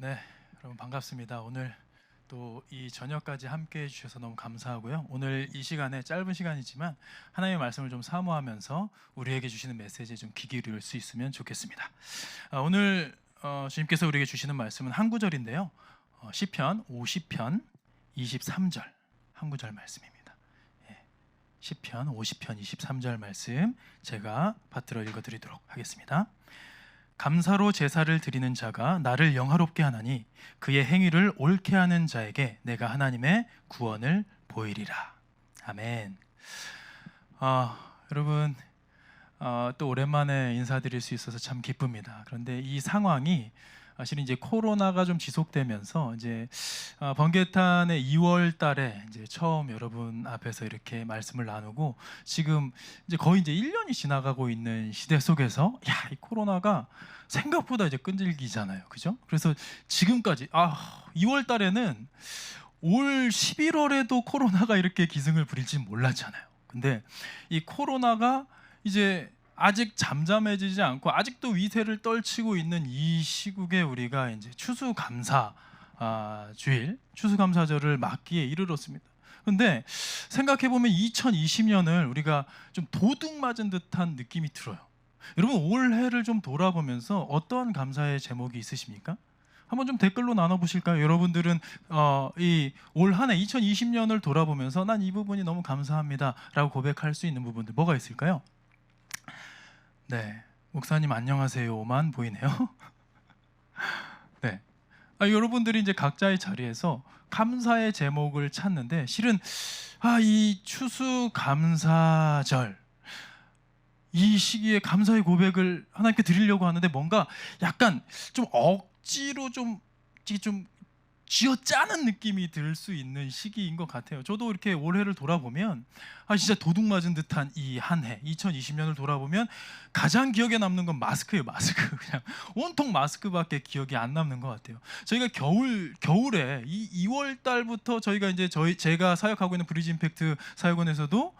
네, 여러분 반갑습니다. 오늘 또 이 저녁까지 함께 해주셔서 너무 감사하고요. 오늘 이 시간에 짧은 시간이지만 하나님의 말씀을 좀 사모하면서 우리에게 주시는 메시지에 좀 귀 기울일 수 있으면 좋겠습니다. 오늘 주님께서 우리에게 주시는 말씀은 한 구절인데요. 시편 50편 23절 한 구절 말씀입니다. 시편 50편 23절 말씀 제가 받들어 읽어드리도록 하겠습니다. 감사로 제사를 드리는 자가 나를 영화롭게 하나니 그의 행위를 옳게 하는 자에게 내가 하나님의 구원을 보이리라. 아멘. 여러분 또 오랜만에 인사드릴 수 있어서 참 기쁩니다. 그런데 이 상황이 사실은 이제 코로나가 좀 지속되면서 이제 번개탄의 2월 달에 이제 처음 여러분 앞에서 이렇게 말씀을 나누고 지금 이제 거의 이제 1년이 지나가고 있는 시대 속에서 이 코로나가 생각보다 이제 끈질기잖아요. 그죠? 그래서 지금까지 2월 달에는 올 11월에도 코로나가 이렇게 기승을 부릴지 몰랐잖아요. 근데 이 코로나가 이제 아직 잠잠해지지 않고 아직도 위세를 떨치고 있는 이 시국에 우리가 이제 추수감사절을 맞기에 이르렀습니다. 근데 생각해 보면 2020년을 우리가 좀 도둑 맞은 듯한 느낌이 들어요. 여러분 올해를 좀 돌아보면서 어떠한 감사의 제목이 있으십니까? 한번 좀 댓글로 나눠보실까요? 여러분들은 이 올 한 해 2020년을 돌아보면서 난 이 부분이 너무 감사합니다라고 고백할 수 있는 부분들 뭐가 있을까요? 네, 목사님 안녕하세요만 보이네요. 네, 여러분들이 이제 각자의 자리에서 감사의 제목을 찾는데 실은 이 추수감사절 이 시기에 감사의 고백을 하나님께 드리려고 하는데 뭔가 약간 좀 억지로 좀 쥐어짜는 느낌이 들 수 있는 시기인 것 같아요. 저도 이렇게 올해를 돌아보면 진짜 도둑 맞은 듯한 이 한 해 2020년을 돌아보면 가장 기억에 남는 건 마스크예요. 마스크. 그냥 온통 마스크밖에 기억이 안 남는 것 같아요. 저희가 겨울에 이 2월 달부터 저희가 이제 제가 사역하고 있는 브리지 임팩트 사역원에서도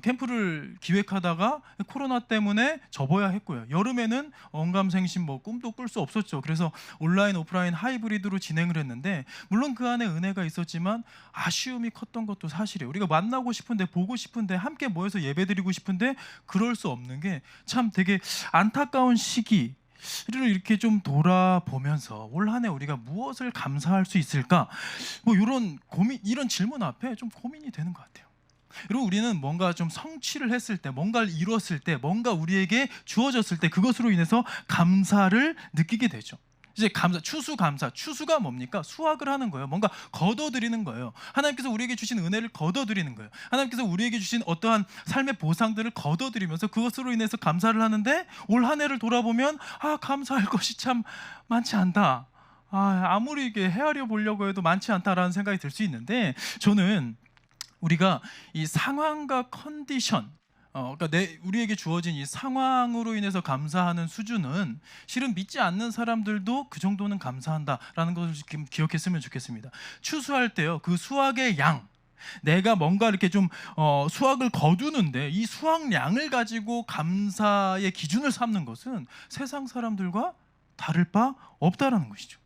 캠프를 기획하다가 코로나 때문에 접어야 했고요. 여름에는 언감생심 꿈도 꿀 수 없었죠. 그래서 온라인 오프라인 하이브리드로 진행을 했는데 물론 그 안에 은혜가 있었지만 아쉬움이 컸던 것도 사실이에요. 우리가 만나고 싶은데 보고 싶은데 함께 모여서 예배드리고 싶은데 그럴 수 없는 게 참 되게 안타까운 시기를 이렇게 좀 돌아보면서 올 한 해 우리가 무엇을 감사할 수 있을까? 이런 질문 앞에 좀 고민이 되는 것 같아요. 여러분 우리는 뭔가 좀 성취를 했을 때, 뭔가를 이뤘을 때, 뭔가 우리에게 주어졌을 때 그것으로 인해서 감사를 느끼게 되죠. 이제 추수가 뭡니까? 수확을 하는 거예요. 뭔가 거둬들이는 거예요. 하나님께서 우리에게 주신 은혜를 거둬들이는 거예요. 하나님께서 우리에게 주신 어떠한 삶의 보상들을 거둬들이면서 그것으로 인해서 감사를 하는데 올 한 해를 돌아보면 감사할 것이 참 많지 않다. 아무리 이게 헤아려 보려고 해도 많지 않다라는 생각이 들 수 있는데 저는 우리가 이 상황과 컨디션 그러니까 우리에게 주어진 이 상황으로 인해서 감사하는 수준은 실은 믿지 않는 사람들도 그 정도는 감사한다라는 것을 지금 기억했으면 좋겠습니다. 추수할 때요, 그 수확의 양, 내가 뭔가 이렇게 좀 수확을 거두는데 이 수확량을 가지고 감사의 기준을 삼는 것은 세상 사람들과 다를 바 없다라는 것이죠.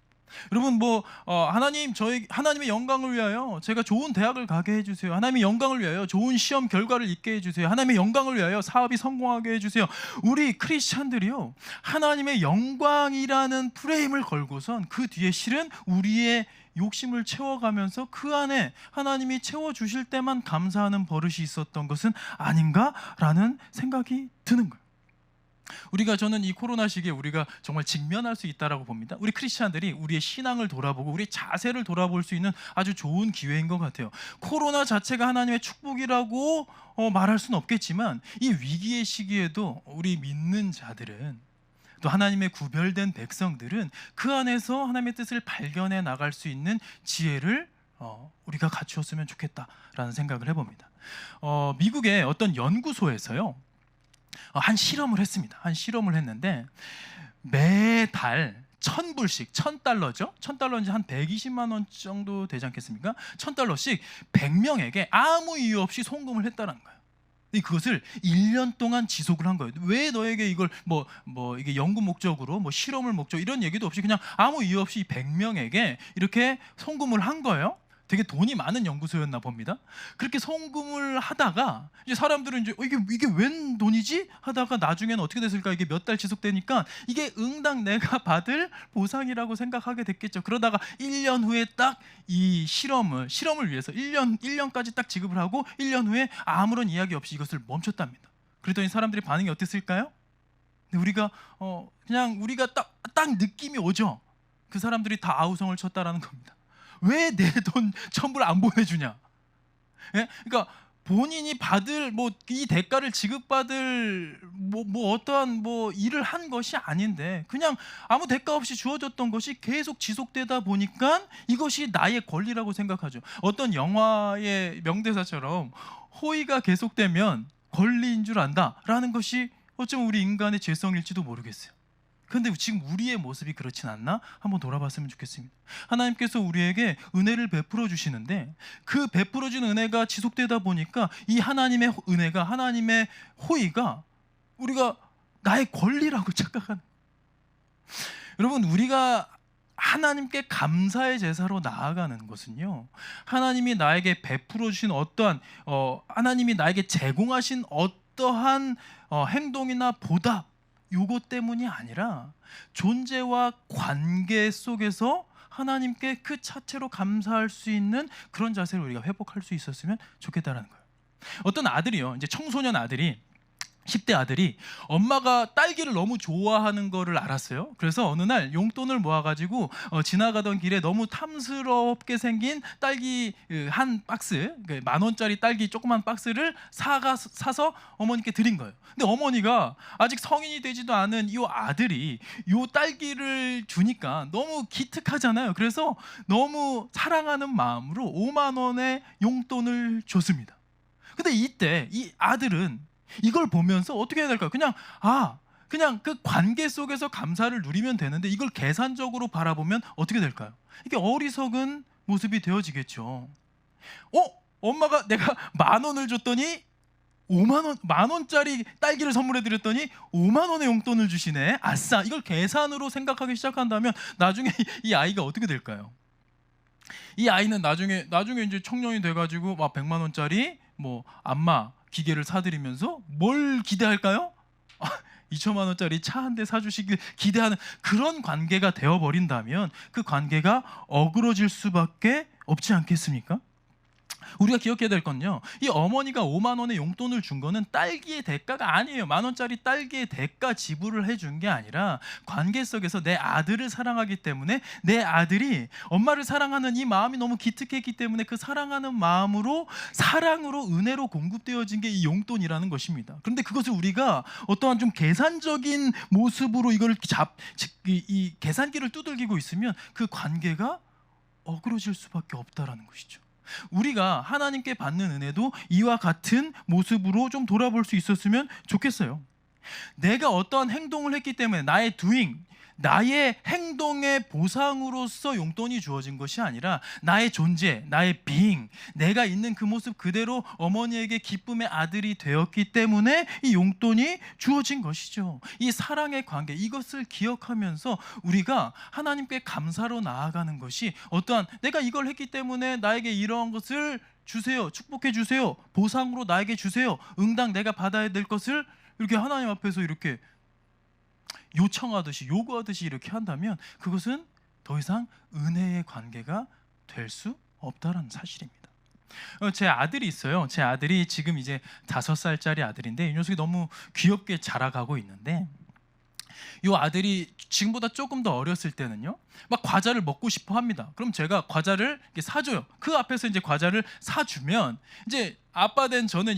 여러분 하나님의 영광을 위하여 제가 좋은 대학을 가게 해주세요. 하나님의 영광을 위하여 좋은 시험 결과를 있게 해주세요. 하나님의 영광을 위하여 사업이 성공하게 해주세요. 우리 크리스찬들이요, 하나님의 영광이라는 프레임을 걸고선 그 뒤에 실은 우리의 욕심을 채워가면서 그 안에 하나님이 채워주실 때만 감사하는 버릇이 있었던 것은 아닌가라는 생각이 드는 거예요. 저는 이 코로나 시기에 우리가 정말 직면할 수 있다라고 봅니다. 우리 크리스찬들이 우리의 신앙을 돌아보고 우리의 자세를 돌아볼 수 있는 아주 좋은 기회인 것 같아요. 코로나 자체가 하나님의 축복이라고 말할 수는 없겠지만 이 위기의 시기에도 우리 믿는 자들은 또 하나님의 구별된 백성들은 그 안에서 하나님의 뜻을 발견해 나갈 수 있는 지혜를 우리가 갖추었으면 좋겠다라는 생각을 해봅니다. 미국의 어떤 연구소에서요, 한 실험을 했습니다. 한 실험을 했는데 매달 1,000불씩, 1,000달러죠. 1,000달러인지 한 120만 원 정도 되지 않겠습니까? 1,000달러씩 100명에게 아무 이유 없이 송금을 했다는 거예요. 그것을 1년 동안 지속을 한 거예요. 왜 너에게 이걸 이게 연구 목적으로 실험을 목적 이런 얘기도 없이 그냥 아무 이유 없이 100명에게 이렇게 송금을 한 거예요. 되게 돈이 많은 연구소였나 봅니다. 그렇게 송금을 하다가 이제 사람들은 이제 이게 웬 돈이지 하다가 나중에는 어떻게 됐을까? 이게 몇 달 지속되니까 이게 응당 내가 받을 보상이라고 생각하게 됐겠죠. 그러다가 1년 후에 딱 이 실험을 위해서 1년까지 딱 지급을 하고 1년 후에 아무런 이야기 없이 이것을 멈췄답니다. 그랬더니 사람들의 반응이 어땠을까요? 근데 우리가 딱 느낌이 오죠. 그 사람들이 다 아우성을 쳤다라는 겁니다. 왜 내 돈 전부를 안 보내주냐? 예? 그러니까 본인이 받을 이 대가를 지급받을 어떠한 일을 한 것이 아닌데 그냥 아무 대가 없이 주어졌던 것이 계속 지속되다 보니까 이것이 나의 권리라고 생각하죠. 어떤 영화의 명대사처럼 호의가 계속되면 권리인 줄 안다라는 것이 어쩌면 우리 인간의 죄성일지도 모르겠어요. 그런데 지금 우리의 모습이 그렇진 않나? 한번 돌아봤으면 좋겠습니다. 하나님께서 우리에게 은혜를 베풀어 주시는데 그 베풀어 준 은혜가 지속되다 보니까 이 하나님의 은혜가, 하나님의 호의가 우리가 나의 권리라고 착각하는. 여러분, 우리가 하나님께 감사의 제사로 나아가는 것은요, 하나님이 나에게 베풀어 주신 어떠한 하나님이 나에게 제공하신 어떠한 행동이나 보답, 요것 때문이 아니라 존재와 관계 속에서 하나님께 그 자체로 감사할 수 있는 그런 자세를 우리가 회복할 수 있었으면 좋겠다라는 거예요. 어떤 아들이요, 이제 청소년 아들이 10대 아들이 엄마가 딸기를 너무 좋아하는 거를 알았어요. 그래서 어느 날 용돈을 모아가지고 지나가던 길에 너무 탐스럽게 생긴 딸기 한 박스, 10,000원짜리 딸기 조그만 박스를 사서 어머니께 드린 거예요. 근데 어머니가 아직 성인이 되지도 않은 이 아들이 이 딸기를 주니까 너무 기특하잖아요. 그래서 너무 사랑하는 마음으로 5만 원의 용돈을 줬습니다. 근데 이때 이 아들은 이걸 보면서 어떻게 해야 될까요? 그냥 그 관계 속에서 감사를 누리면 되는데 이걸 계산적으로 바라보면 어떻게 될까요? 이게 어리석은 모습이 되어지겠죠. 엄마가 내가 10,000원을 줬더니 10,000원짜리 딸기를 선물해 드렸더니 5만 원의 용돈을 주시네. 아싸. 이걸 계산으로 생각하기 시작한다면 나중에 이 아이가 어떻게 될까요? 이 아이는 나중에 이제 청년이 돼가지고 100만 원짜리 안마 기계를 사드리면서 뭘 기대할까요? 2천만 원짜리 차 한 대 사주시길 기대하는 그런 관계가 되어버린다면 그 관계가 어그러질 수밖에 없지 않겠습니까? 우리가 기억해야 될 건요, 이 어머니가 5만 원의 용돈을 준 거는 딸기의 대가가 아니에요. 10,000원짜리 딸기의 대가 지불을 해준 게 아니라 관계 속에서 내 아들을 사랑하기 때문에 내 아들이 엄마를 사랑하는 이 마음이 너무 기특했기 때문에 그 사랑하는 마음으로 사랑으로 은혜로 공급되어진 게 이 용돈이라는 것입니다. 그런데 그것을 우리가 어떠한 좀 계산적인 모습으로 이걸 이 계산기를 두들기고 있으면 그 관계가 어그러질 수밖에 없다라는 것이죠. 우리가 하나님께 받는 은혜도 이와 같은 모습으로 좀 돌아볼 수 있었으면 좋겠어요. 내가 어떠한 행동을 했기 때문에 나의 나의 행동의 보상으로서 용돈이 주어진 것이 아니라 나의 존재, 나의 being, 내가 있는 그 모습 그대로 어머니에게 기쁨의 아들이 되었기 때문에 이 용돈이 주어진 것이죠. 이 사랑의 관계, 이것을 기억하면서 우리가 하나님께 감사로 나아가는 것이 어떠한 내가 이걸 했기 때문에 나에게 이러한 것을 주세요, 축복해 주세요, 보상으로 나에게 주세요, 응당 내가 받아야 될 것을 이렇게 하나님 앞에서 이렇게 요청하듯이 요구하듯이 이렇게 한다면 그것은 더 이상 은혜의 관계가 될 수 없다는 사실입니다. 제 아들이 있어요. 제 아들이 지금 이제 5살짜리 아들인데 이 녀석이 너무 귀엽게 자라가고 있는데 이 아들이 지금보다 조금 더 어렸을 때는요, 막 과자를 먹고 싶어 합니다. 그럼 제가 과자를 이렇게 사줘요. 그 앞에서 이제 과자를 사주면 이제 아빠 된 저는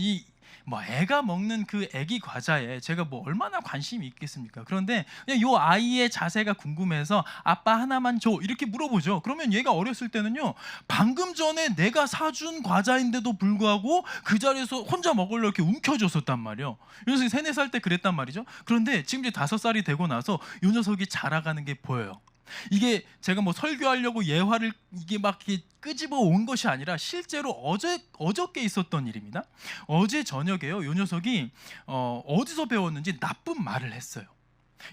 애가 먹는 그 애기 과자에 제가 얼마나 관심이 있겠습니까? 그런데 그냥 요 아이의 자세가 궁금해서 아빠 하나만 줘 이렇게 물어보죠. 그러면 얘가 어렸을 때는요, 방금 전에 내가 사준 과자인데도 불구하고 그 자리에서 혼자 먹으려고 이렇게 움켜줬었단 말이에요. 이 녀석이 3, 4살 때 그랬단 말이죠. 그런데 지금 이제 5살이 되고 나서 이 녀석이 자라가는 게 보여요. 이게 제가 뭐 설교하려고 예화를 이게 막 이렇게 끄집어 온 것이 아니라 실제로 어저께 있었던 일입니다. 어제 저녁에요. 요 녀석이 어디서 배웠는지 나쁜 말을 했어요.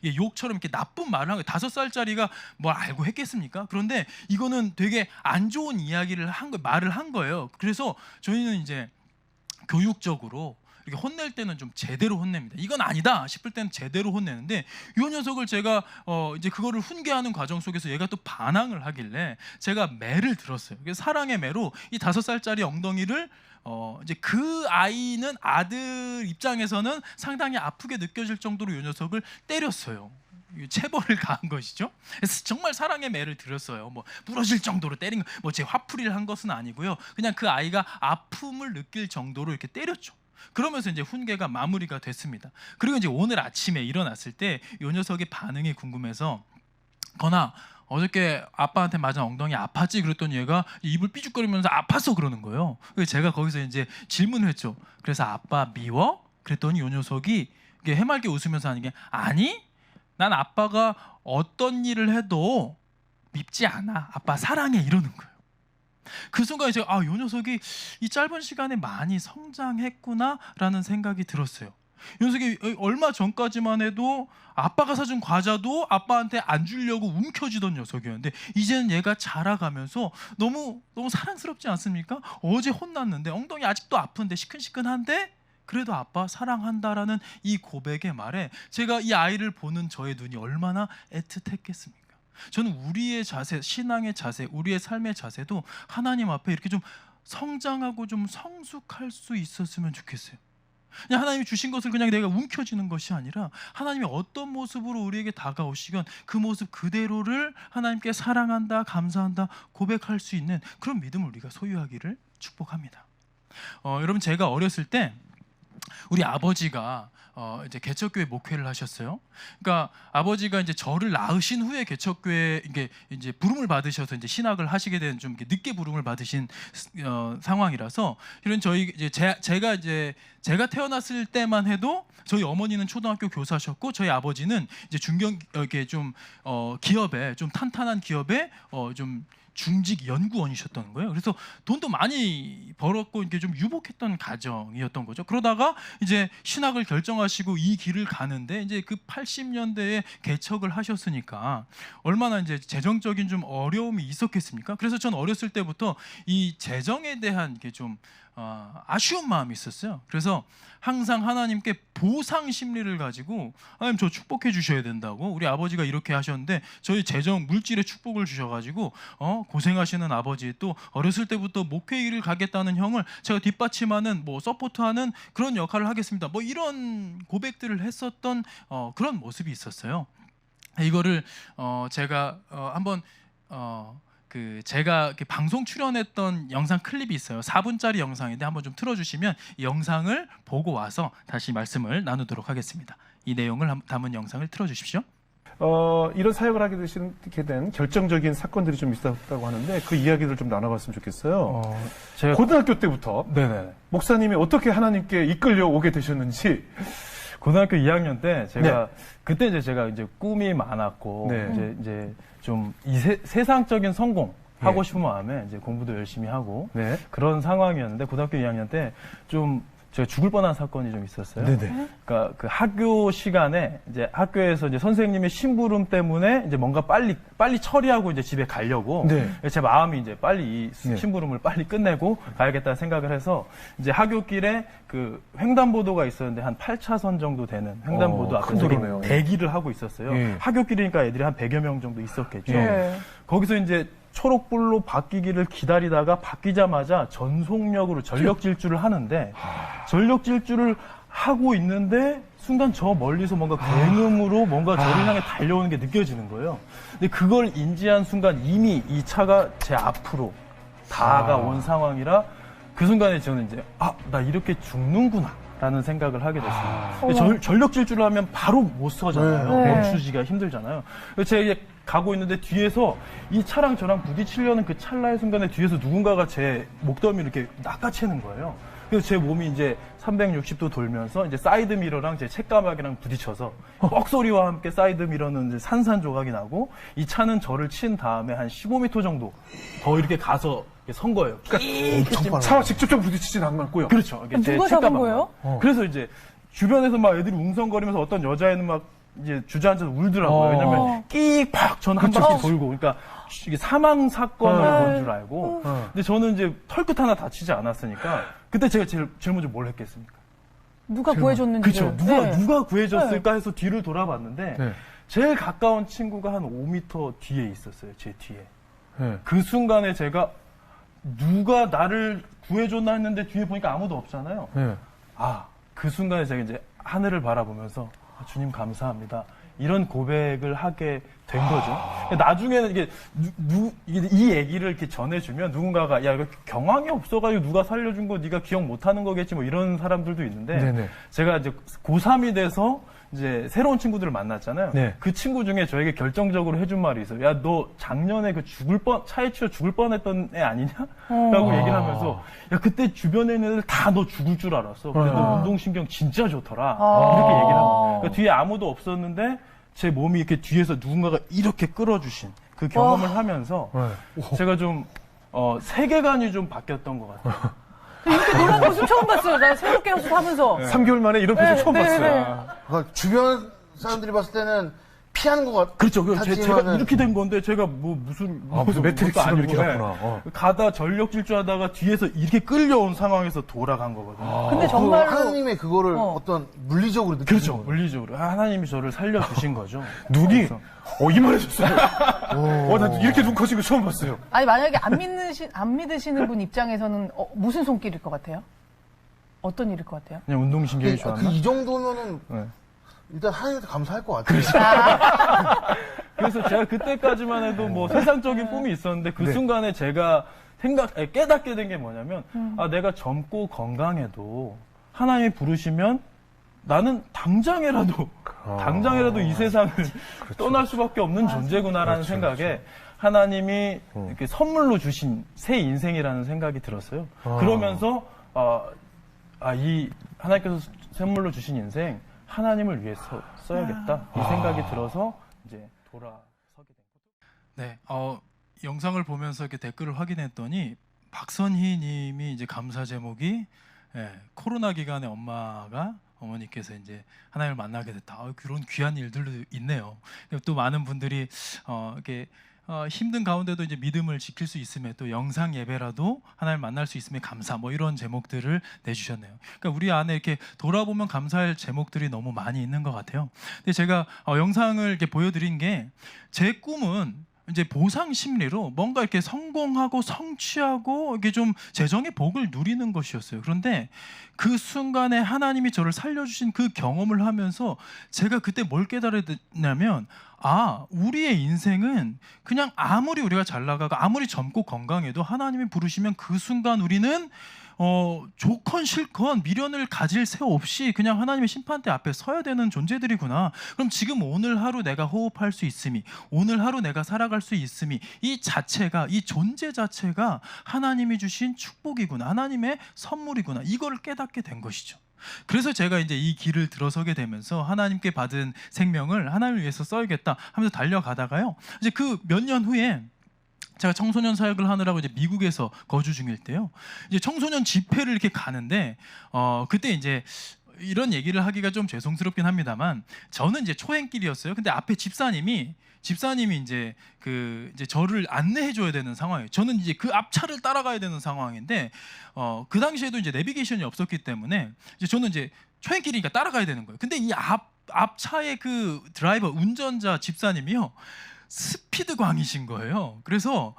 예, 욕처럼 이렇게 나쁜 말을 한 거예요. 5살짜리가 뭘 알고 했겠습니까? 그런데 이거는 되게 안 좋은 이야기를 말을 한 거예요. 그래서 저희는 이제 교육적으로 이렇게 혼낼 때는 좀 제대로 혼냅니다. 이건 아니다 싶을 때는 제대로 혼내는데 이 녀석을 제가 이제 그거를 훈계하는 과정 속에서 얘가 또 반항을 하길래 제가 매를 들었어요. 그래서 사랑의 매로 이 5살짜리 엉덩이를 이제 그 아이는 아들 입장에서는 상당히 아프게 느껴질 정도로 이 녀석을 때렸어요. 체벌을 가한 것이죠. 그래서 정말 사랑의 매를 들었어요. 뭐 부러질 정도로 때린 거, 뭐 제 화풀이를 한 것은 아니고요. 그냥 그 아이가 아픔을 느낄 정도로 이렇게 때렸죠. 그러면서 이제 훈계가 마무리가 됐습니다. 그리고 이제 오늘 아침에 일어났을 때 이 녀석의 반응이 궁금해서 건아 어저께 아빠한테 맞은 엉덩이 아팠지? 그랬더니 얘가 입을 삐죽거리면서 아팠어 그러는 거예요. 그래서 제가 거기서 이제 질문을 했죠. 그래서 아빠 미워? 그랬더니 이 녀석이 해맑게 웃으면서 하는 게 아니 난 아빠가 어떤 일을 해도 밉지 않아. 아빠 사랑해 이러는 거예요. 그 순간에 제가 이 녀석이 이 짧은 시간에 많이 성장했구나라는 생각이 들었어요. 이 녀석이 얼마 전까지만 해도 아빠가 사준 과자도 아빠한테 안 주려고 움켜쥐던 녀석이었는데 이제는 얘가 자라가면서 너무 사랑스럽지 않습니까? 어제 혼났는데 엉덩이 아직도 아픈데 시큰시큰한데 그래도 아빠 사랑한다라는 이 고백의 말에 제가 이 아이를 보는 저의 눈이 얼마나 애틋했겠습니까? 저는 우리의 자세, 신앙의 자세, 우리의 삶의 자세도 하나님 앞에 이렇게 좀 성장하고 좀 성숙할 수 있었으면 좋겠어요. 그냥 하나님이 주신 것을 그냥 내가 움켜쥐는 것이 아니라 하나님이 어떤 모습으로 우리에게 다가오시건 그 모습 그대로를 하나님께 사랑한다, 감사한다, 고백할 수 있는 그런 믿음을 우리가 소유하기를 축복합니다. 여러분 제가 어렸을 때 우리 아버지가 이제 개척교회 목회를 하셨어요. 그러니까 아버지가 이제 저를 낳으신 후에 개척교회 이제 부름을 받으셔서 이제 신학을 하시게 된 좀 늦게 부름을 받으신 상황이라서 이런 저희 이제 제가 태어났을 때만 해도 저희 어머니는 초등학교 교사셨고 저희 아버지는 이제 중견 이렇게 좀 기업에 좀 탄탄한 기업에 좀 중직 연구원이셨던 거예요. 그래서 돈도 많이 벌었고 이게 좀 유복했던 가정이었던 거죠. 그러다가 이제 신학을 결정하시고 이 길을 가는데 이제 그 80년대에 개척을 하셨으니까 얼마나 이제 재정적인 좀 어려움이 있었겠습니까? 그래서 전 어렸을 때부터 이 재정에 대한 게 좀 아쉬운 마음이 있었어요. 그래서 항상 하나님께 보상 심리를 가지고 하나님 저 축복해 주셔야 된다고 우리 아버지가 이렇게 하셨는데 저희 재정 물질의 축복을 주셔가지고 고생하시는 아버지 또 어렸을 때부터 목회 일을 가겠다는 형을 제가 뒷받침하는 뭐 서포트하는 그런 역할을 하겠습니다. 뭐 이런 고백들을 했었던 그런 모습이 있었어요. 이거를 제가 한번 제가 이렇게 방송 출연했던 영상 클립이 있어요. 4분짜리 영상인데 한번 좀 틀어주시면 이 영상을 보고 와서 다시 말씀을 나누도록 하겠습니다. 이 내용을 담은 영상을 틀어주십시오. 이런 사역을 하게 된 결정적인 사건들이 좀 있었다고 하는데 그 이야기를 좀 나눠봤으면 좋겠어요. 제가 고등학교 때부터 목사님이 어떻게 하나님께 이끌려 오게 되셨는지. 고등학교 2학년 때 제가 그때 이제 제가 꿈이 많았고 이제 좀 세상적인 성공 하고 싶은 마음에 이제 공부도 열심히 하고 그런 상황이었는데 고등학교 2학년 때 좀 제가 죽을 뻔한 사건이 좀 있었어요. 그러니까 그 학교 시간에 이제 학교에서 이제 선생님의 심부름 때문에 이제 뭔가 빨리 처리하고 이제 집에 가려고 제 마음이 이제 빨리 이 심부름을 빨리 끝내고 가야겠다는 생각을 해서 이제 하굣길에 그 횡단보도가 있었는데 한 8차선 정도 되는 횡단보도 앞에서 대기를 하고 있었어요. 하굣길이니까 애들이 한 100여 명 정도 있었겠죠. 거기서 이제 초록불로 바뀌기를 기다리다가 바뀌자마자 전속력으로 전력 질주를 하는데 전력 질주를 하고 있는데 순간 저 멀리서 뭔가 굉음으로 뭔가 저를 향해 달려오는 게 느껴지는 거예요. 근데 그걸 인지한 순간 이미 이 차가 제 앞으로 다가온 상황이라 그 순간에 저는 이제 나 이렇게 죽는구나 라는 생각을 하게 됐습니다. 전력 질주를 하면 바로 못 서잖아요. 멈추기가 힘들잖아요. 그래서 제가 이제 가고 있는데 뒤에서 이 차랑 저랑 부딪히려는 그 찰나의 순간에 뒤에서 누군가가 제 목덜미를 이렇게 낚아채는 거예요. 그래서 제 몸이 이제 360도 돌면서 이제 사이드 미러랑 제 책가방이랑 부딪혀서 뻑 소리와 함께 사이드 미러는 이제 산산조각이 나고 이 차는 저를 친 다음에 한 15m 정도 더 이렇게 가서 선 거예요. 그러니까 차와 직접적으로 부딪히진 않았고요. 그렇죠. 이게 제 누가 잡은 책가방. 거예요? 그래서 이제 주변에서 막 애들이 웅성거리면서 어떤 여자애는 막 이제 주저앉아서 울더라고요. 왜냐면 끼익팍 저는 한 바퀴 돌고, 그러니까 이게 사망 사건을 본 줄 알고. 근데 저는 이제 털끝 하나 다치지 않았으니까 그때 제가 제일 먼저 뭘 했겠습니까? 누가 구해줬는지. 그렇죠. 누가 구해줬을까 해서 뒤를 돌아봤는데 제일 가까운 친구가 한 5m 뒤에 있었어요. 제 뒤에. 그 순간에 제가 누가 나를 구해줬나 했는데 뒤에 보니까 아무도 없잖아요. 그 순간에 제가 이제 하늘을 바라보면서 주님 감사합니다. 이런 고백을 하게 된 거죠. 나중에는 이게 이 얘기를 이렇게 전해주면 누군가가 야 이거 경황이 없어가지고 누가 살려준 거 네가 기억 못하는 거겠지 뭐 이런 사람들도 있는데 제가 이제 고3이 돼서 이제 새로운 친구들을 만났잖아요. 그 친구 중에 저에게 결정적으로 해준 말이 있어요. 야, 너 작년에 그 차에 치여 죽을 뻔했던 애 아니냐? 라고 얘기를 하면서 야, 그때 주변에 있는 애들 다 너 죽을 줄 알았어. 근데 너 운동신경 진짜 좋더라. 이렇게 얘기를 하고. 그러니까 뒤에 아무도 없었는데 제 몸이 이렇게 뒤에서 누군가가 이렇게 끌어주신 그 경험을 하면서 제가 좀 세계관이 좀 바뀌었던 것 같아요. 이렇게 놀란 모습 처음 봤어요. 나 새롭게 연습하면서. 3개월 만에 이런 표정 처음 봤어요. 그러니까 주변 사람들이 봤을 때는 피하는 것 같아. 그렇죠. 제가 이렇게 된 건데 제가 무슨 매트릭스처럼 이렇게 갔구나. 가다 전력 질주하다가 뒤에서 이렇게 끌려온 상황에서 돌아간 거거든요. 근데 정말로 하나님의 그거를 어떤 물리적으로 느끼는 그렇죠. 거예요. 물리적으로 하나님이 저를 살려주신 거죠. 눈이 이만해졌어요. 나 이렇게 눈 커진 거 처음 봤어요. 아니 만약에 안 믿으시는 분 입장에서는 무슨 손길일 것 같아요? 어떤 일일 것 같아요? 그냥 운동신경이 좋았나? 이 정도면은 일단 하나님한테 감사할 것 같아요. 그래서 제가 그때까지만 해도 뭐 세상적인 꿈이 있었는데 그 순간에 제가 깨닫게 된 게 뭐냐면 내가 젊고 건강해도 하나님이 부르시면 나는 당장이라도 이 세상을 떠날 수밖에 없는 존재구나라는 생각에 하나님이 이렇게 선물로 주신 새 인생이라는 생각이 들었어요. 그러면서 이 하나님께서 선물로 주신 인생 하나님을 위해서 써야겠다 이 생각이 들어서 이제 돌아서게 된 거죠. 네, 영상을 보면서 이렇게 댓글을 확인했더니 박선희 님이 이제 감사 제목이 코로나 기간에 어머니께서 이제 하나님을 만나게 됐다. 그런 귀한 일들도 있네요. 또 많은 분들이 이렇게 힘든 가운데도 이제 믿음을 지킬 수 있음에 또 영상 예배라도 하나님을 만날 수 있음에 감사 뭐 이런 제목들을 내주셨네요. 그러니까 우리 안에 이렇게 돌아보면 감사할 제목들이 너무 많이 있는 것 같아요. 근데 제가 영상을 이렇게 보여드린 게 제 꿈은 이제 보상 심리로 뭔가 이렇게 성공하고 성취하고 이게 좀 재정의 복을 누리는 것이었어요. 그런데 그 순간에 하나님이 저를 살려주신 그 경험을 하면서 제가 그때 뭘 깨달았냐면 우리의 인생은 그냥 아무리 우리가 잘 나가고 아무리 젊고 건강해도 하나님이 부르시면 그 순간 우리는 좋건 싫건 미련을 가질 새 없이 그냥 하나님의 심판대 앞에 서야 되는 존재들이구나. 그럼 지금 오늘 하루 내가 호흡할 수 있음이, 오늘 하루 내가 살아갈 수 있음이, 이 존재 자체가 하나님이 주신 축복이구나, 하나님의 선물이구나, 이거를 깨닫게 된 것이죠. 그래서 제가 이제 이 길을 들어서게 되면서 하나님께 받은 생명을 하나님을 위해서 써야겠다 하면서 달려가다가요, 이제 그 몇 년 후에 제가 청소년 사역을 하느라고 이제 미국에서 거주 중일 때요, 이제 청소년 집회를 이렇게 가는데 그때 이제 이런 얘기를 하기가 좀 죄송스럽긴 합니다만 저는 이제 초행길이었어요. 근데 앞에 집사님이 이제 이제 저를 안내해 줘야 되는 상황이에요. 저는 이제 그 앞차를 따라가야 되는 상황인데 그 당시에도 이제 내비게이션이 없었기 때문에 이제 저는 이제 초행길이니까 따라가야 되는 거예요. 근데 이 앞차의 그 드라이버 운전자 집사님이요, 스피드 광이신 거예요. 그래서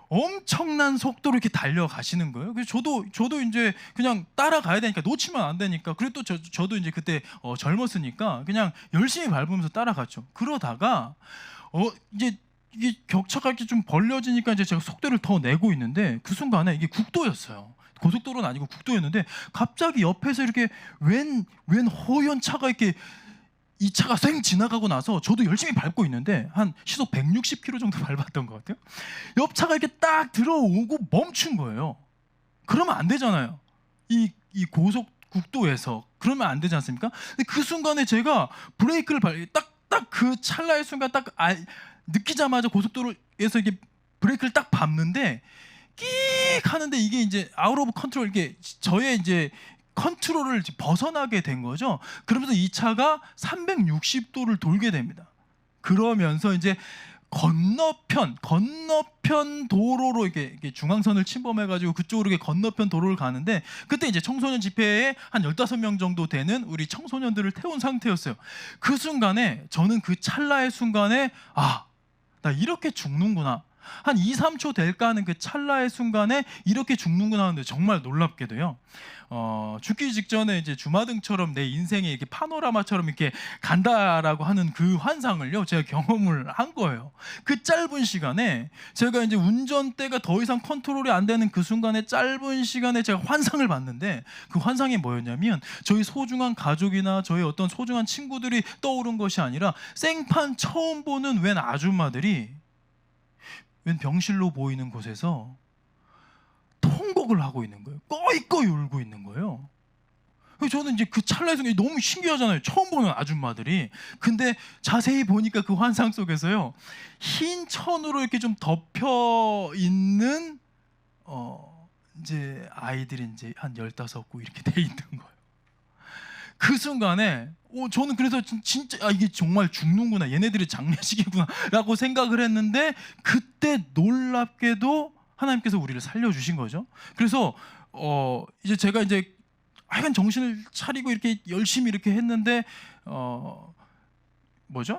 엄청난 속도로 이렇게 달려가시는 거예요. 그래서 저도 이제 그냥 따라가야 되니까, 놓치면 안 되니까. 그리고 또 저도 이제 그때 젊었으니까 그냥 열심히 밟으면서 따라갔죠. 그러다가 이제 이게 격차가 이렇게 좀 벌려지니까 이제 제가 속도를 더 내고 있는데 그 순간에 이게 국도였어요. 고속도로는 아니고 국도였는데 갑자기 옆에서 이렇게 웬 허연 차가 이렇게 이 차가 쌩 지나가고 나서 저도 열심히 밟고 있는데 한 시속 160km 정도 밟았던 것 같아요. 옆 차가 이렇게 딱 들어오고 멈춘 거예요. 그러면 안 되잖아요. 이 이 고속국도에서 그러면 안 되지 않습니까? 근데 그 순간에 제가 브레이크를 딱 그 찰나의 순간 딱 느끼자마자 고속도로에서 이게 브레이크를 딱 밟는데 끼익 하는데 이게 이제 아웃 오브 컨트롤, 이게 저의 이제 컨트롤을 벗어나게 된 거죠. 그러면서 이 차가 360도를 돌게 됩니다. 그러면서 이제 건너편 도로로 이렇게 중앙선을 침범해가지고 그쪽으로 이렇게 건너편 도로를 가는데, 그때 이제 청소년 집회에 한 15명 정도 되는 우리 청소년들을 태운 상태였어요. 그 순간에 저는 그 찰나의 순간에 나 이렇게 죽는구나. 한 2, 3초 될까 하는 그 찰나의 순간에 이렇게 죽는구나 하는데 정말 놀랍게도요. 죽기 직전에 이제 주마등처럼 내 인생이 이렇게 파노라마처럼 이렇게 간다라고 하는 그 환상을요, 제가 경험을 한 거예요. 그 짧은 시간에 제가 이제 운전대가 더 이상 컨트롤이 안 되는 그 순간에 짧은 시간에 제가 환상을 봤는데, 그 환상이 뭐였냐면 저희 소중한 가족이나 저희 어떤 소중한 친구들이 떠오른 것이 아니라 생판 처음 보는 웬 아줌마들이 웬 병실로 보이는 곳에서 통곡을 하고 있는 거예요. 꺼이꺼이 울고 있는 거예요. 저는 이제 그 찰나의 순간이 너무 신기하잖아요. 처음 보는 아줌마들이. 근데 자세히 보니까 그 환상 속에서요, 흰 천으로 이렇게 좀 덮여 있는 이제 아이들이 이제 한 15구 이렇게 돼 있는 거예요. 그 순간에 저는 그래서 진짜 이게 정말 죽는구나, 얘네들이 장례식이구나라고 생각을 했는데, 그때 놀랍게도 하나님께서 우리를 살려주신 거죠. 그래서 이제 제가 이제 하여간 정신을 차리고 이렇게 열심히 이렇게 했는데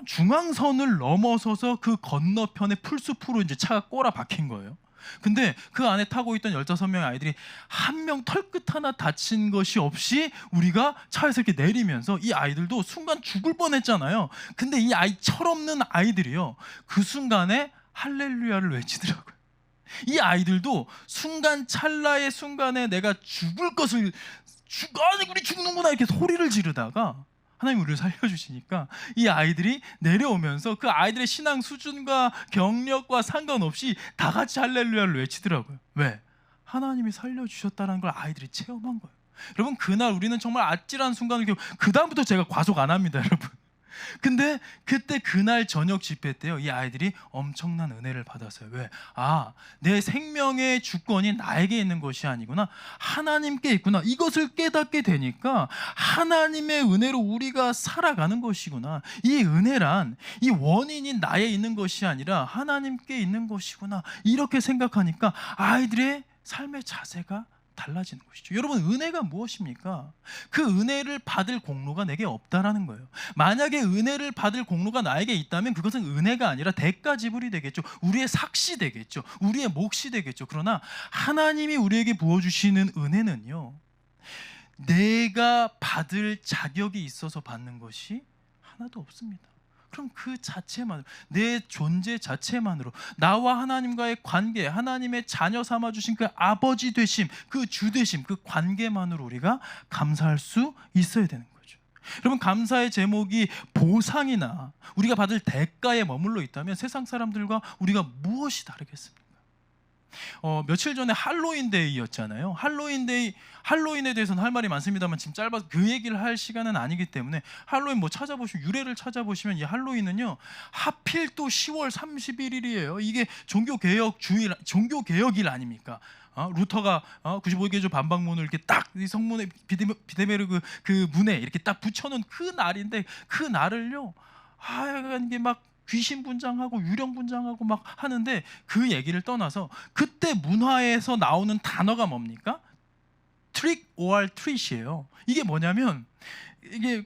중앙선을 넘어서서 그 건너편에 풀숲으로 이제 차가 꼬라 박힌 거예요. 근데 그 안에 타고 있던 15명의 아이들이 한 명 털끝 하나 다친 것이 없이 우리가 차에서 이렇게 내리면서, 이 아이들도 순간 죽을 뻔했잖아요. 근데 이 아이 철없는 아이들이요, 그 순간에 할렐루야를 외치더라고요. 이 아이들도 순간 찰나의 순간에 내가 죽을 것을 아니 우리 죽는구나 이렇게 소리를 지르다가 하나님 우리를 살려주시니까 이 아이들이 내려오면서 그 아이들의 신앙 수준과 경력과 상관없이 다 같이 할렐루야를 외치더라고요. 왜? 하나님이 살려주셨다는 걸 아이들이 체험한 거예요. 여러분, 그날 우리는 정말 아찔한 순간을 그 다음부터 제가 과속 안 합니다, 여러분. 근데 그때 그날 저녁 집회 때요, 이 아이들이 엄청난 은혜를 받았어요. 왜? 내 생명의 주권이 나에게 있는 것이 아니구나, 하나님께 있구나. 이것을 깨닫게 되니까 하나님의 은혜로 우리가 살아가는 것이구나. 이 은혜란 이 원인이 나에 있는 것이 아니라 하나님께 있는 것이구나. 이렇게 생각하니까 아이들의 삶의 자세가 달라지는 것이죠. 여러분, 은혜가 무엇입니까? 그 은혜를 받을 공로가 내게 없다라는 거예요. 만약에 은혜를 받을 공로가 나에게 있다면 그것은 은혜가 아니라 대가 지불이 되겠죠. 우리의 삭시 되겠죠. 우리의 몫이 되겠죠. 그러나 하나님이 우리에게 부어주시는 은혜는요, 내가 받을 자격이 있어서 받는 것이 하나도 없습니다. 그럼 그 자체만으로, 내 존재 자체만으로 나와 하나님과의 관계, 하나님의 자녀 삼아주신 그 아버지 되심, 그 주 되심, 그 관계만으로 우리가 감사할 수 있어야 되는 거죠. 여러분, 감사의 제목이 보상이나 우리가 받을 대가에 머물러 있다면 세상 사람들과 우리가 무엇이 다르겠습니까? 며칠 전에 할로윈데이였잖아요. 할로윈에 대해서는 할 말이 많습니다만 지금 짧아서 그 얘기를 할 시간은 아니기 때문에, 할로윈 찾아보시면, 유래를 찾아보시면 이 할로윈은요, 하필 또 10월 31일이에요. 이게 종교개혁일 아닙니까? 루터가 95개조 반박문을 이렇게 딱 이 성문에 비데메르 그 문에 이렇게 딱 붙여놓은 그 날인데, 그 날을요, 이게 막 귀신 분장하고 유령 분장하고 막 하는데, 그 얘기를 떠나서 그때 문화에서 나오는 단어가 뭡니까? Trick or treat이에요. 이게 뭐냐면, 이게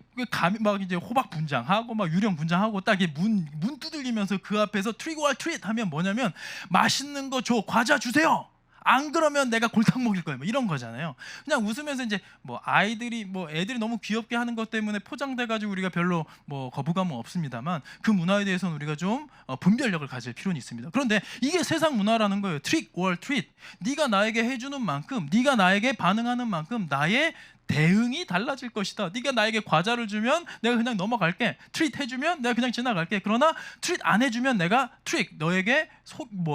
막 이제 호박 분장하고 막 유령 분장하고 딱 문 두들기면서 그 앞에서 Trick or treat 하면 뭐냐면, 맛있는 거 줘, 과자 주세요. 안 그러면 내가 골탕 먹일 거예요. 이런 거잖아요. 그냥 웃으면서 이제 애들이 너무 귀엽게 하는 것 때문에 포장돼가지고 우리가 별로 거부감은 없습니다만, 그 문화에 대해서는 우리가 좀 분별력을 가질 필요는 있습니다. 그런데 이게 세상 문화라는 거예요. Trick or treat. 네가 나에게 해주는 만큼, 네가 나에게 반응하는 만큼 나의 대응이 달라질 것이다. 네가 나에게 과자를 주면 내가 그냥 넘어갈게. 트릿 해주면 내가 그냥 지나갈게. 그러나 트릿 안 해주면 내가 트릭 너에게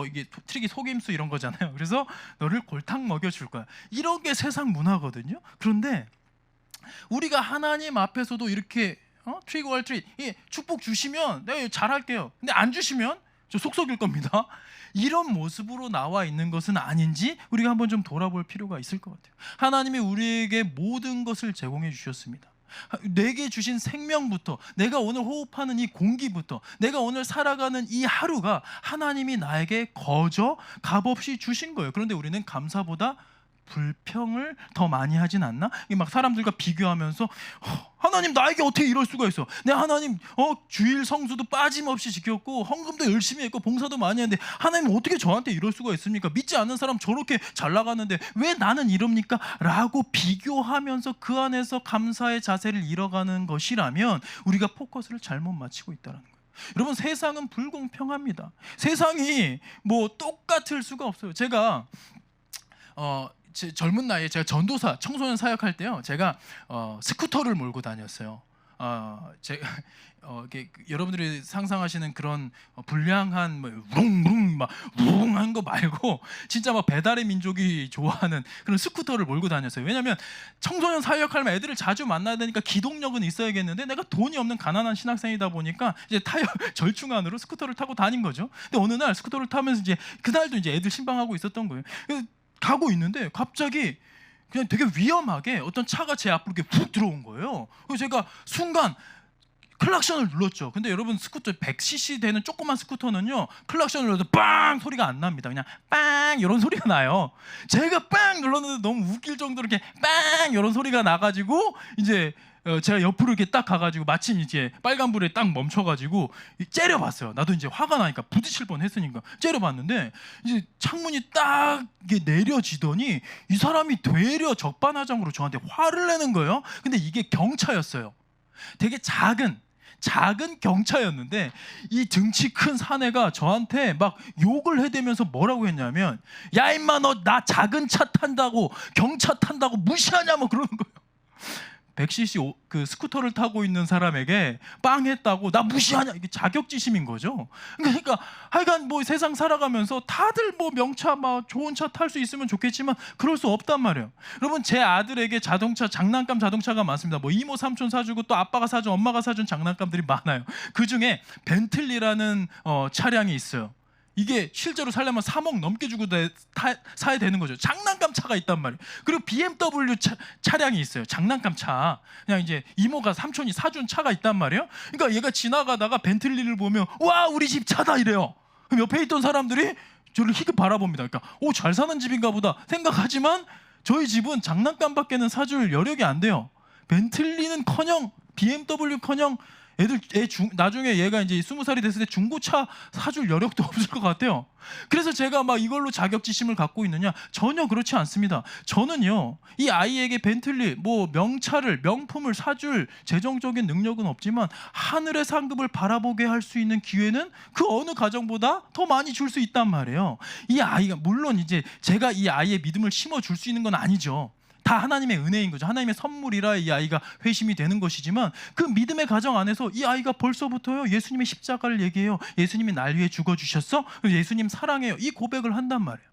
이게 트릭이 속임수 이런 거잖아요. 그래서 너를 골탕 먹여줄 거야. 이런 게 세상 문화거든요. 그런데 우리가 하나님 앞에서도 이렇게 트릭 월 트릿 축복 주시면 내가 잘할게요. 근데 안 주시면 저 속 썩일 겁니다. 이런 모습으로 나와 있는 것은 아닌지 우리가 한번 좀 돌아볼 필요가 있을 것 같아요. 하나님이 우리에게 모든 것을 제공해 주셨습니다. 내게 주신 생명부터, 내가 오늘 호흡하는 이 공기부터, 내가 오늘 살아가는 이 하루가 하나님이 나에게 거저 값없이 주신 거예요. 그런데 우리는 감사보다 불평을 더 많이 하진 않나? 막 사람들과 비교하면서 하나님 나에게 어떻게 이럴 수가 있어? 내 하나님 주일 성수도 빠짐없이 지켰고 헌금도 열심히 했고 봉사도 많이 했는데 하나님 어떻게 저한테 이럴 수가 있습니까? 믿지 않는 사람 저렇게 잘 나가는데 왜 나는 이럽니까? 라고 비교하면서 그 안에서 감사의 자세를 잃어가는 것이라면 우리가 포커스를 잘못 맞추고 있다는 거예요. 여러분, 세상은 불공평합니다. 세상이 뭐 똑같을 수가 없어요. 제가 제 젊은 나이에 제가 전도사 청소년 사역할 때요, 제가 스쿠터를 몰고 다녔어요. 여러분들이 상상하시는 그런 불량한 룽룽 막 룽한 거 말고 진짜 막 배달의 민족이 좋아하는 그런 스쿠터를 몰고 다녔어요. 왜냐하면 청소년 사역하면 애들을 자주 만나야 되니까 기동력은 있어야겠는데 내가 돈이 없는 가난한 신학생이다 보니까 이제 타협 절충안으로 스쿠터를 타고 다닌 거죠. 근데 어느 날 스쿠터를 타면서 이제 그날도 이제 애들 신방하고 있었던 거예요. 가고 있는데 갑자기 그냥 되게 위험하게 어떤 차가 제 앞으로 이렇게 훅 들어온 거예요. 그래서 제가 순간 클락션을 눌렀죠. 근데 여러분, 스쿠터 100cc 되는 조그만 스쿠터는요, 클락션을 눌러도 빵 소리가 안 납니다. 그냥 빵 이런 소리가 나요. 제가 빵 눌렀는데 너무 웃길 정도로 이렇게 빵 이런 소리가 나가지고 이제 제가 옆으로 이렇게 딱 가가지고 마침 이제 빨간불에 딱 멈춰가지고 째려봤어요. 나도 이제 화가 나니까 부딪힐 뻔했으니까 째려봤는데 이제 창문이 딱 이게 내려지더니 이 사람이 되려 적반하장으로 저한테 화를 내는 거예요. 근데 이게 경차였어요. 되게 작은 경차였는데 이 등치 큰 사내가 저한테 막 욕을 해대면서 뭐라고 했냐면, 야 임마 너 나 작은 차 탄다고 경차 탄다고 무시하냐 뭐 그러는 거예요. 100cc 그 스쿠터를 타고 있는 사람에게 빵 했다고 나 무시하냐, 이게 자격지심인 거죠. 그러니까 하여간 뭐 세상 살아가면서 다들 뭐 명차 막 좋은 차 탈 수 있으면 좋겠지만 그럴 수 없단 말이에요. 여러분, 제 아들에게 자동차 장난감 자동차가 많습니다. 뭐 이모 삼촌 사주고 또 아빠가 사준 엄마가 사준 장난감들이 많아요. 그 중에 벤틀리라는 차량이 있어요. 이게 실제로 살려면 3억 넘게 주고 사야 되는 거죠. 장난감 차가 있단 말이에요. 그리고 BMW 차량이 있어요. 장난감 차. 그냥 이제 이모가 삼촌이 사준 차가 있단 말이에요. 그러니까 얘가 지나가다가 벤틀리를 보면 와 우리 집 차다 이래요. 그럼 옆에 있던 사람들이 저를 희극 바라봅니다. 그러니까 잘 사는 집인가 보다 생각하지만 저희 집은 장난감밖에는 사줄 여력이 안 돼요. 벤틀리는커녕 BMW커녕 나중에 얘가 이제 20살이 됐을 때 중고차 사줄 여력도 없을 것 같아요. 그래서 제가 막 이걸로 자격지심을 갖고 있느냐? 전혀 그렇지 않습니다. 저는요, 이 아이에게 벤틀리, 뭐 명차를, 명품을 사줄 재정적인 능력은 없지만 하늘의 상급을 바라보게 할 수 있는 기회는 그 어느 가정보다 더 많이 줄 수 있단 말이에요. 이 아이가, 물론 이제 제가 이 아이의 믿음을 심어줄 수 있는 건 아니죠. 다 하나님의 은혜인 거죠. 하나님의 선물이라 이 아이가 회심이 되는 것이지만 그 믿음의 가정 안에서 이 아이가 벌써부터요, 예수님의 십자가를 얘기해요. 예수님이 날 위해 죽어주셨어? 예수님 사랑해요. 이 고백을 한단 말이에요.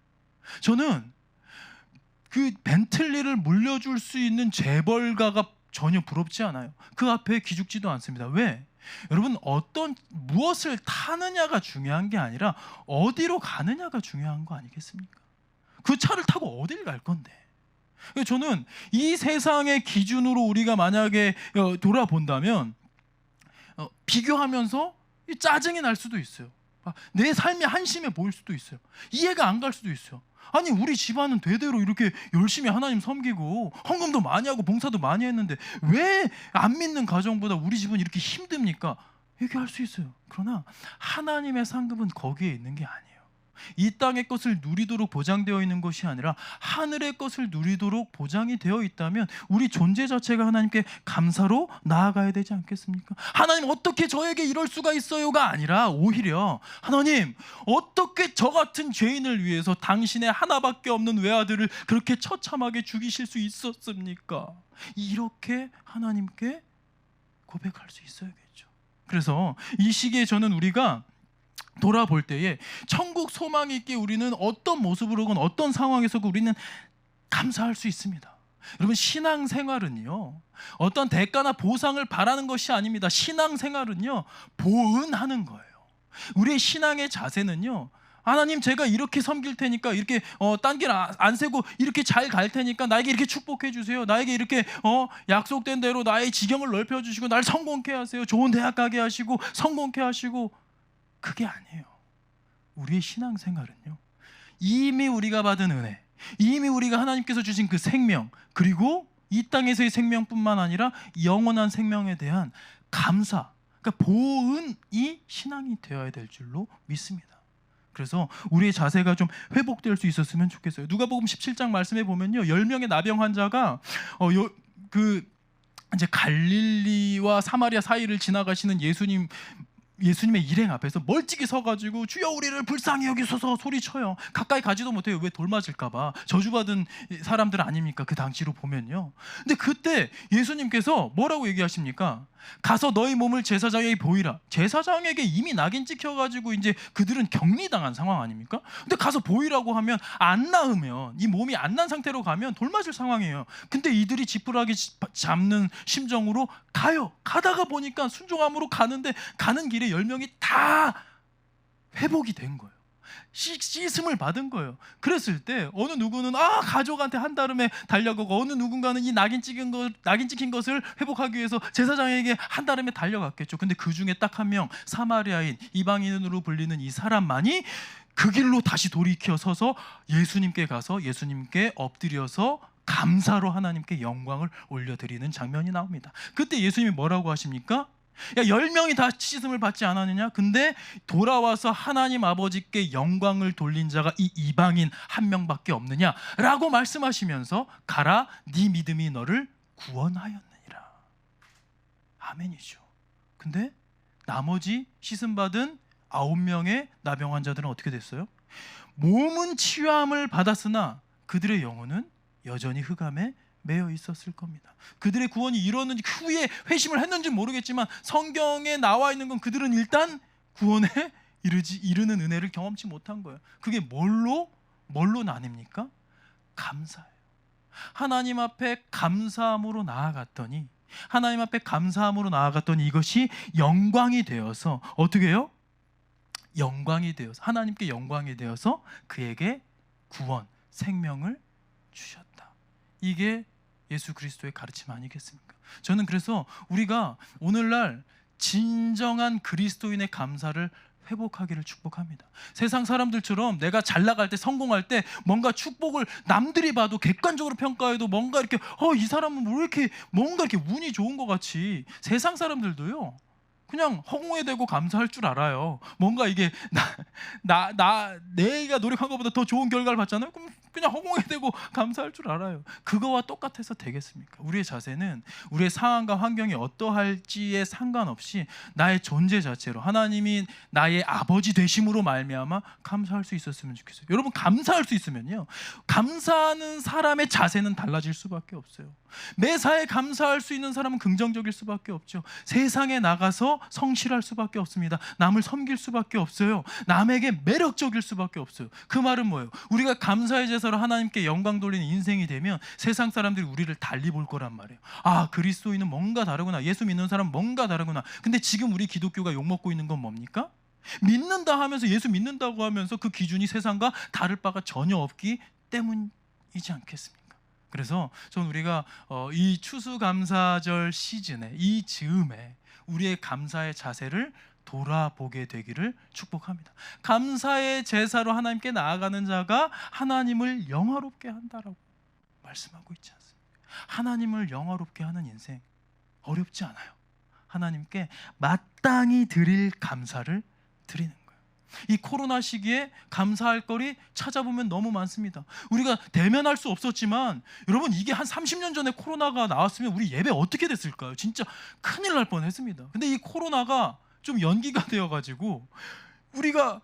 저는 그 벤틀리를 물려줄 수 있는 재벌가가 전혀 부럽지 않아요. 그 앞에 기죽지도 않습니다. 왜? 여러분, 무엇을 타느냐가 중요한 게 아니라 어디로 가느냐가 중요한 거 아니겠습니까? 그 차를 타고 어딜 갈 건데. 저는 이 세상의 기준으로 우리가 만약에 돌아본다면 비교하면서 짜증이 날 수도 있어요. 내 삶이 한심해 보일 수도 있어요. 이해가 안 갈 수도 있어요. 아니, 우리 집안은 대대로 이렇게 열심히 하나님 섬기고 헌금도 많이 하고 봉사도 많이 했는데 왜 안 믿는 가정보다 우리 집은 이렇게 힘듭니까? 얘기할 수 있어요. 그러나 하나님의 상급은 거기에 있는 게 아니에요. 이 땅의 것을 누리도록 보장되어 있는 것이 아니라 하늘의 것을 누리도록 보장이 되어 있다면 우리 존재 자체가 하나님께 감사로 나아가야 되지 않겠습니까? 하나님 어떻게 저에게 이럴 수가 있어요가 아니라 오히려 하나님 어떻게 저 같은 죄인을 위해서 당신의 하나밖에 없는 외아들을 그렇게 처참하게 죽이실 수 있었습니까? 이렇게 하나님께 고백할 수 있어야겠죠. 그래서 이 시기에 저는 우리가 돌아볼 때에 천국 소망이 있게 우리는 어떤 모습으로건 어떤 상황에서건 우리는 감사할 수 있습니다. 여러분 신앙생활은요 어떤 대가나 보상을 바라는 것이 아닙니다. 신앙생활은요 보은하는 거예요. 우리의 신앙의 자세는요 하나님 제가 이렇게 섬길 테니까 이렇게 딴 길 안 세고 이렇게 잘 갈 테니까 나에게 이렇게 축복해 주세요. 나에게 이렇게 약속된 대로 나의 지경을 넓혀 주시고 날 성공케 하세요. 좋은 대학 가게 하시고 성공케 하시고 그게 아니에요. 우리의 신앙생활은요 이미 우리가 받은 은혜, 이미 우리가 하나님께서 주신 그 생명, 그리고 이 땅에서의 생명뿐만 아니라 영원한 생명에 대한 감사, 그러니까 보은이 신앙이 되어야 될 줄로 믿습니다. 그래서 우리의 자세가 좀 회복될 수 있었으면 좋겠어요. 누가복음 17장 말씀에 보면요 10명의 나병 환자가 이제 갈릴리와 사마리아 사이를 지나가시는 예수님의 일행 앞에서 멀찍이 서가지고 주여 우리를 불쌍히 여기소서 소리쳐요. 가까이 가지도 못해요. 왜 돌 맞을까봐. 저주받은 사람들 아닙니까? 그 당시로 보면요. 근데 그때 예수님께서 뭐라고 얘기하십니까? 가서 너희 몸을 제사장에게 보이라. 제사장에게 이미 낙인 찍혀가지고 이제 그들은 격리당한 상황 아닙니까? 근데 가서 보이라고 하면 안 나으면 이 몸이 안 난 상태로 가면 돌 맞을 상황이에요. 근데 이들이 지푸라기 잡는 심정으로 가요. 가다가 보니까 순종함으로 가는데 가는 길에 10명이 다 회복이 된 거예요. 씻음을 받은 거예요. 그랬을 때 어느 누구는 가족한테 한다름에 달려가고 어느 누군가는 이 낙인 찍힌 것을 회복하기 위해서 제사장에게 한다름에 달려갔겠죠. 근데 그 중에 딱 한 명 사마리아인 이방인으로 불리는 이 사람만이 그 길로 다시 돌이켜 서서 예수님께 가서 예수님께 엎드려서 감사로 하나님께 영광을 올려드리는 장면이 나옵니다. 그때 예수님이 뭐라고 하십니까? 야 10명이 다 씻음을 받지 않았느냐? 근데 돌아와서 하나님 아버지께 영광을 돌린 자가 이 이방인 한 명밖에 없느냐? 라고 말씀하시면서 가라 네 믿음이 너를 구원하였느니라. 아멘이죠. 근데 나머지 씻음 받은 9명의 나병 환자들은 어떻게 됐어요? 몸은 치유함을 받았으나 그들의 영혼은 여전히 흑암에 매여 있었을 겁니다. 그들의 구원이 이뤘는지 후에 회심을 했는지 모르겠지만 성경에 나와 있는 건 그들은 일단 구원에 이르는 은혜를 경험치 못한 거예요. 그게 뭘로 나뉩니까? 감사예요. 하나님 앞에 감사함으로 나아갔더니 이것이 영광이 되어서 어떻게 해요? 영광이 되어서 하나님께 영광이 되어서 그에게 구원, 생명을 주셨다. 이게 예수 그리스도의 가르침 아니겠습니까? 저는 그래서 우리가 오늘날 진정한 그리스도인의 감사를 회복하기를 축복합니다. 세상 사람들처럼 내가 잘 나갈 때 성공할 때 뭔가 축복을 남들이 봐도 객관적으로 평가해도 뭔가 이렇게 이 사람은 왜 이렇게 뭔가 이렇게 운이 좋은 것 같이 세상 사람들도요. 그냥 허공에 대고 감사할 줄 알아요. 뭔가 이게 내가 노력한 것보다 더 좋은 결과를 받잖아요. 그럼 그냥 허공에 대고 감사할 줄 알아요. 그거와 똑같아서 되겠습니까? 우리의 자세는 우리의 상황과 환경이 어떠할지에 상관없이 나의 존재 자체로 하나님이 나의 아버지 되심으로 말미암아 감사할 수 있었으면 좋겠어요. 여러분 감사할 수 있으면요. 감사하는 사람의 자세는 달라질 수밖에 없어요. 매사에 감사할 수 있는 사람은 긍정적일 수밖에 없죠. 세상에 나가서 성실할 수밖에 없습니다. 남을 섬길 수밖에 없어요. 남에게 매력적일 수밖에 없어요. 그 말은 뭐예요? 우리가 감사의 제사로 하나님께 영광 돌리는 인생이 되면 세상 사람들이 우리를 달리 볼 거란 말이에요. 그리스도인은 뭔가 다르구나. 예수 믿는 사람은 뭔가 다르구나. 근데 지금 우리 기독교가 욕먹고 있는 건 뭡니까? 믿는다 하면서 예수 믿는다고 하면서 그 기준이 세상과 다를 바가 전혀 없기 때문이지 않겠습니까? 그래서 저는 우리가 이 추수감사절 시즌에 이 즈음에 우리의 감사의 자세를 돌아보게 되기를 축복합니다. 감사의 제사로 하나님께 나아가는 자가 하나님을 영화롭게 한다라고 말씀하고 있지 않습니까? 하나님을 영화롭게 하는 인생 어렵지 않아요. 하나님께 마땅히 드릴 감사를 드리는 거예요. 이 코로나 시기에 감사할 거리 찾아보면 너무 많습니다. 우리가 대면할 수 없었지만 여러분, 이게 한 30년 전에 코로나가 나왔으면 우리 예배 어떻게 됐을까요? 진짜 큰일 날 뻔했습니다. 근데 이 코로나가 좀 연기가 되어가지고 우리가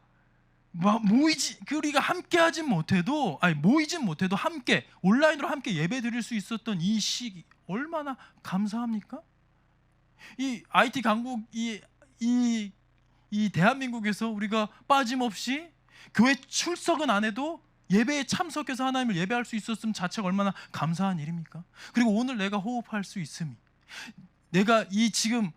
우리가 함께하진 못해도, 모이진 못해도 함께 온라인으로 함께 예배 드릴 수 있었던 이 시기 얼마나 감사합니까? 이 IT 강국 이 대한민국에서 우리가 빠짐없이 교회 출석은 안 해도 예배에 참석해서 하나님을 예배할 수 있었음 자체가 얼마나 감사한 일입니까? 그리고 오늘 내가 호흡할 수 있음이, 내가 이 지금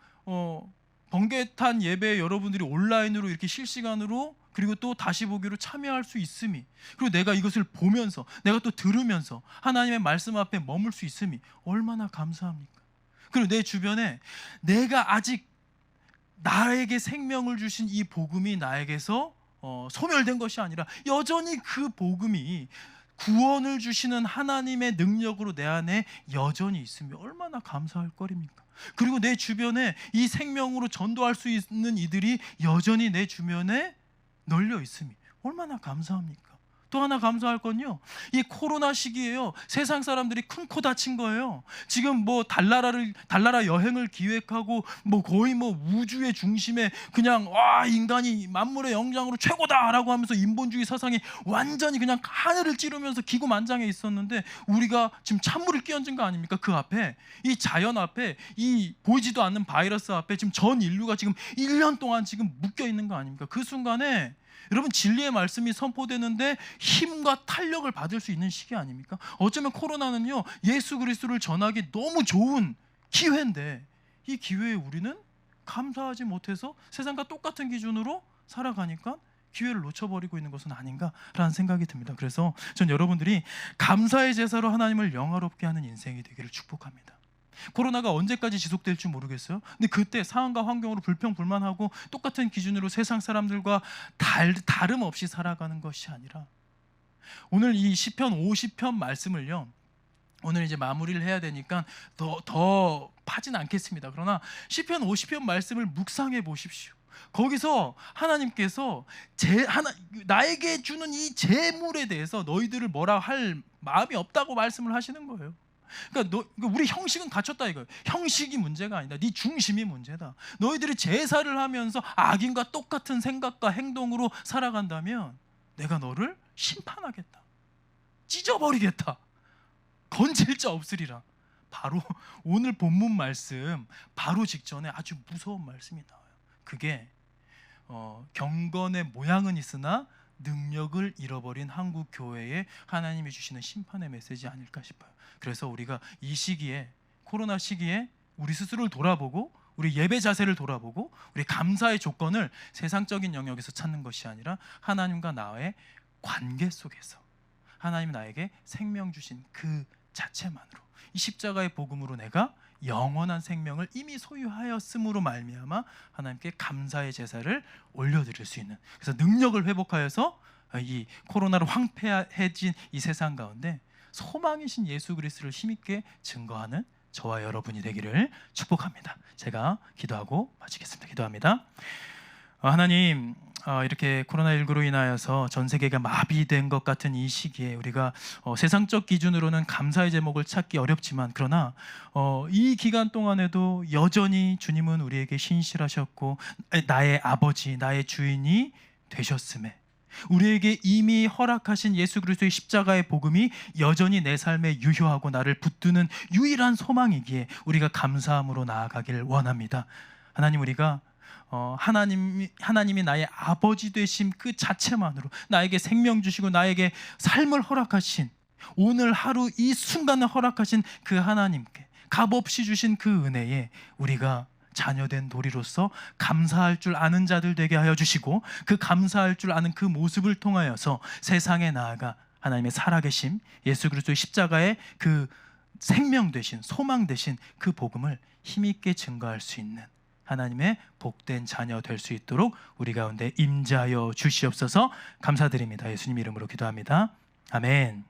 번개탄 예배에 여러분들이 온라인으로 이렇게 실시간으로 그리고 또 다시 보기로 참여할 수 있음이, 그리고 내가 이것을 보면서 내가 또 들으면서 하나님의 말씀 앞에 머물 수 있음이 얼마나 감사합니까? 그리고 내 주변에 내가 아직 나에게 생명을 주신 이 복음이 나에게서 소멸된 것이 아니라 여전히 그 복음이 구원을 주시는 하나님의 능력으로 내 안에 여전히 있으며 얼마나 감사할 거리입니까? 그리고 내 주변에 이 생명으로 전도할 수 있는 이들이 여전히 내 주변에 널려 있음이 얼마나 감사합니까? 또 하나 감사할 건요, 이 코로나 시기에요, 세상 사람들이 큰 코 다친 거예요. 지금 뭐 달나라 여행을 기획하고 거의 우주의 중심에 그냥 인간이 만물의 영장으로 최고다라고 하면서 인본주의 사상이 완전히 그냥 하늘을 찌르면서 기고만장해 있었는데, 우리가 지금 찬물을 끼얹은 거 아닙니까? 그 앞에, 이 자연 앞에, 이 보이지도 않는 바이러스 앞에 지금 전 인류가 지금 1년 동안 지금 묶여 있는 거 아닙니까? 그 순간에 여러분, 진리의 말씀이 선포되는데 힘과 탄력을 받을 수 있는 시기 아닙니까? 어쩌면 코로나는요, 예수 그리스도를 전하기 너무 좋은 기회인데 이 기회에 우리는 감사하지 못해서 세상과 똑같은 기준으로 살아가니까 기회를 놓쳐버리고 있는 것은 아닌가라는 생각이 듭니다. 그래서 전 여러분들이 감사의 제사로 하나님을 영화롭게 하는 인생이 되기를 축복합니다. 코로나가 언제까지 지속될지 모르겠어요. 근데 그때 상황과 환경으로 불평불만하고 똑같은 기준으로 세상 사람들과 다름없이 살아가는 것이 아니라, 오늘 이 시편 50편 말씀을요, 오늘 이제 마무리를 해야 되니까 더 파진 않겠습니다. 그러나 시편 50편 말씀을 묵상해 보십시오. 거기서 하나님께서 나에게 주는 이 재물에 대해서 너희들을 뭐라 할 마음이 없다고 말씀을 하시는 거예요. 그러니까 우리 형식은 갖췄다 이거예요. 형식이 문제가 아니다. 네 중심이 문제다. 너희들이 제사를 하면서 악인과 똑같은 생각과 행동으로 살아간다면 내가 너를 심판하겠다. 찢어버리겠다. 건질 자 없으리라. 바로 오늘 본문 말씀 바로 직전에 아주 무서운 말씀이 나와요. 그게 경건의 모양은 있으나 능력을 잃어버린 한국 교회에 하나님이 주시는 심판의 메시지 아닐까 싶어요. 그래서 우리가 이 시기에, 코로나 시기에 우리 스스로를 돌아보고 우리 예배 자세를 돌아보고 우리 감사의 조건을 세상적인 영역에서 찾는 것이 아니라 하나님과 나의 관계 속에서 하나님이 나에게 생명 주신 그 자체만으로, 이 십자가의 복음으로 내가 영원한 생명을 이미 소유하였음으로 말미암아 하나님께 감사의 제사를 올려드릴 수 있는, 그래서 능력을 회복하여서 이 코로나로 황폐해진 이 세상 가운데 소망이신 예수 그리스도를 힘있게 증거하는 저와 여러분이 되기를 축복합니다. 제가 기도하고 마치겠습니다. 기도합니다. 하나님, 이렇게 코로나19로 인하여서 전 세계가 마비된 것 같은 이 시기에 우리가 세상적 기준으로는 감사의 제목을 찾기 어렵지만, 그러나 이 기간 동안에도 여전히 주님은 우리에게 신실하셨고 나의 아버지, 나의 주인이 되셨음에, 우리에게 이미 허락하신 예수 그리스도의 십자가의 복음이 여전히 내 삶에 유효하고 나를 붙드는 유일한 소망이기에 우리가 감사함으로 나아가길 원합니다. 하나님, 우리가 하나님이 나의 아버지 되심 그 자체만으로 나에게 생명 주시고 나에게 삶을 허락하신, 오늘 하루 이 순간을 허락하신 그 하나님께 값없이 주신 그 은혜에 우리가 자녀된 도리로서 감사할 줄 아는 자들 되게 하여 주시고, 그 감사할 줄 아는 그 모습을 통하여서 세상에 나아가 하나님의 살아계심, 예수 그리스도의 십자가의 그 생명 되신, 소망 되신 그 복음을 힘있게 증거할 수 있는 하나님의 복된 자녀 될 수 있도록 우리 가운데 임재하여 주시옵소서. 감사드립니다. 예수님 이름으로 기도합니다. 아멘.